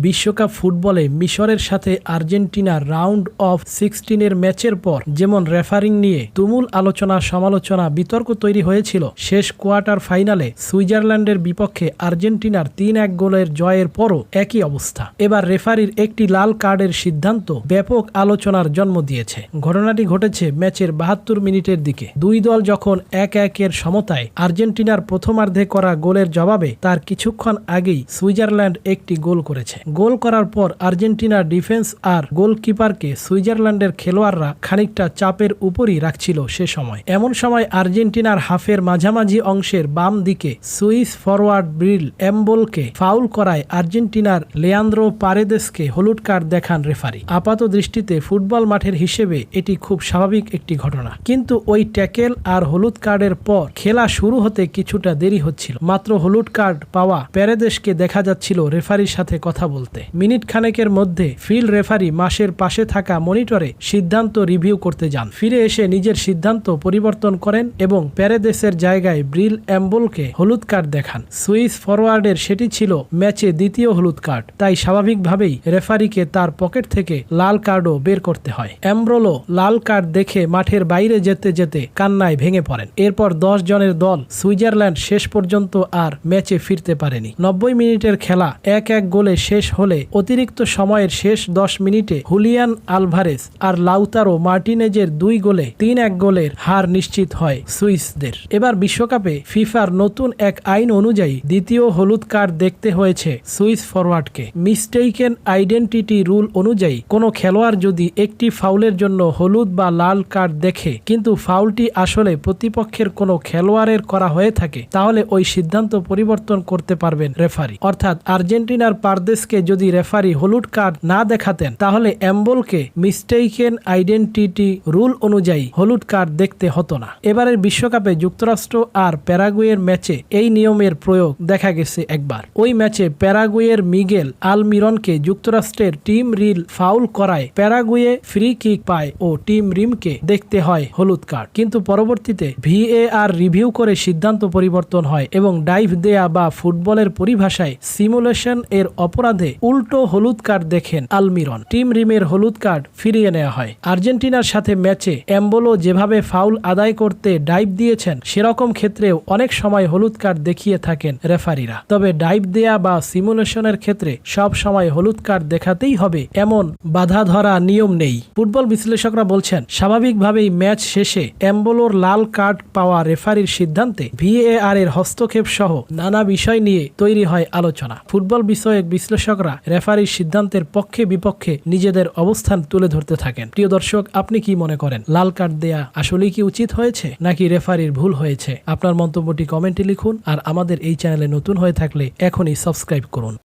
বিশ্বকাপ ফুটবলে মিশরের সাথে আর্জেন্টিনার রাউন্ড অফ 16-এর ম্যাচের পর যেমন রেফারিং নিয়ে তুমুল আলোচনা সমালোচনা বিতর্ক তৈরি হয়েছিল, শেষ কোয়ার্টার ফাইনালে সুইজারল্যান্ডের বিপক্ষে আর্জেন্টিনার 3-1 গোলের জয়ের পরও একই অবস্থা। এবার রেফারির একটি লাল কার্ডের সিদ্ধান্ত ব্যাপক আলোচনার জন্ম দিয়েছে। ঘটনাটি ঘটেছে ম্যাচের 72 মিনিটের দিকে। দুই দল যখন 1-1-এর সমতায়, আর্জেন্টিনার প্রথমার্ধে করা গোলের জবাবে তার কিছুক্ষণ আগেই সুইজারল্যান্ড একটি গোল করেছে। গোল করার পর আর্জেন্টিনার ডিফেন্স আর গোলকিপারকে সুইজারল্যান্ডের খেলোয়াড়রা খানিকটা চাপের উপরই রাখছিল সে সময়। এমন সময় আর্জেন্টিনার হাফের মাঝামাঝি অংশের বাম দিকে সুইস ফরওয়ার্ড ব্রিল এমবোলকে ফাউল করায় আর্জেন্টিনার লেয়ান্দ্রো পারেদেসকে হলুদ কার্ড দেখান রেফারি। আপাত দৃষ্টিতে ফুটবল মাঠের হিসেবে এটি খুব স্বাভাবিক একটি ঘটনা, কিন্তু ওই ট্যাকেল আর হলুদ কার্ডের পর খেলা শুরু হতে কিছুটা দেরি হচ্ছিল। মাত্র হলুদ কার্ড পাওয়া প্যারেদেসকে দেখা যাচ্ছিল রেফারির সাথে কথা বলতে। মিনিট খানেকের মধ্যে ফিল্ড রেফারি মাসের পাশে থাকা মনিটরে সিদ্ধান্ত রিভিউ করতে যান। ফিরে এসে নিজের সিদ্ধান্ত পরিবর্তন করেন এবং প্যারেদেসের জায়গায় ব্রিল এমবোলকে হলুদ কার্ড দেখান। সুইস ফরওয়ার্ডের সেটি ছিল ম্যাচে দ্বিতীয় হলুদ কার্ড, তাই স্বাভাবিকভাবেই রেফারিকে তার পকেট থেকে লাল কার্ডও বের করতে হয়। এমব্রোলো লাল কার্ড দেখে মাঠের বাইরে যেতে যেতে কান্নায় ভেঙে পড়েন। এরপর 10 জনের দল সুইজারল্যান্ড শেষ পর্যন্ত আর ম্যাচে ফিরতে পারেনি। 90 মিনিটের খেলা 1-1 গোলে শেষ হলে অতিরিক্ত সময়ের শেষ 10 মিনিটে হুলিয়ান আলভারেজ আর লাউতারো মার্টিনেজের 2 গোলে 3-1 গোলের হার নিশ্চিত হয় সুইসদের। এবার বিশ্বকাপে ফিফার নতুন এক আইন অনুযায়ী দ্বিতীয় হলুদ কার্ড দেখতে হয়েছে সুইস ফরওয়ার্ডকে। মিস্টেইকেন আইডেন্টিটি রুল অনুযায়ী কোনো খেলোয়াড় যদি একটি ফাউলের জন্য হলুদ বা লাল কার্ড দেখে কিন্তু ফাউলটি আসলে প্রতিপক্ষের কোনো খেলোয়াড়ের করা হয়ে থাকে, তাহলে ওই সিদ্ধান্ত পরিবর্তন করতে পারবেন রেফারি। অর্থাৎ আর্জেন্টিনার পারদেসকে যদি রেফারি হলুদ কার্ড না দেখাতেন, তাহলে এমবোলকে মিস্টেইকেন আইডেন্টিটি রুল অনুযায়ী হলুদ কার্ড দেখতে হতো না। এবারের বিশ্বকাপে যুক্তরাষ্ট্র আর প্যারাগুয়ের ম্যাচে এই নিয়মের প্রয়োগ দেখা গেছে একবার। ওই ম্যাচে প্যারাগুয়ের মিগেল আলমিরনকে যুক্তরাষ্ট্রের টিম রিল ফাউল করায় প্যারাগুয়ে ফ্রি কিক পায় ও টিম রিমকে দেখতে হয় হলুদ কার্ড। কিন্তু পরবর্তীতে VAR রিভিউ করে সিদ্ধান্ত পরিবর্তন হয় এবং ডাইভ দেয়া বা ফুটবলের পরিভাষায় সিমুলেশন এর অপরাধে উল্টো হলুদ কার্ড দেখেন আলমিরন। টিম রিমের হলুদ কার্ড ফিরিয়ে নেওয়া হয়। আর্জেন্টিনার সাথে ম্যাচে এমবোলো যেভাবে ফাউল আদায় করতে ডাইভ দিয়েছেন, সেরকম ক্ষেত্রেও অনেক সময় হলুদ কার্ড দেখিয়ে থাকেন রেফারিরা। তবে ডাইভ দেয়া বা সিমুলেশনের ক্ষেত্রে সব সময় হলুদ কার্ড দেখাতেই হবে এমন বাধা ধরা নিয়ম নেই। ফুটবল বিশ্লেষকরা বলছেন, স্বাভাবিকভাবেই ম্যাচ শেষে এমবোলোর লাল কার্ড পাওয়া রেফারির সিদ্ধান্তে VAR এর হস্তক্ষেপ সহ নানা বিষয় নিয়ে তৈরি হয় আলোচনা। ফুটবল বিষয়ক বিশ্লেষকরা রেফারির সিদ্ধান্তের পক্ষে বিপক্ষে নিজেদের অবস্থান তুলে ধরতে থাকেন। প্রিয় দর্শক, আপনি কি মনে করেন, লাল কার্ড দেয়া আসলেই কি উচিত হয়েছে নাকি রেফারির ভুল হয়েছে? আপনার মন্তব্যটি কমেন্টে লিখুন আর আমাদের এই চ্যানেলে নতুন হয়ে থাকলে এখনই সাবস্ক্রাইব করুন।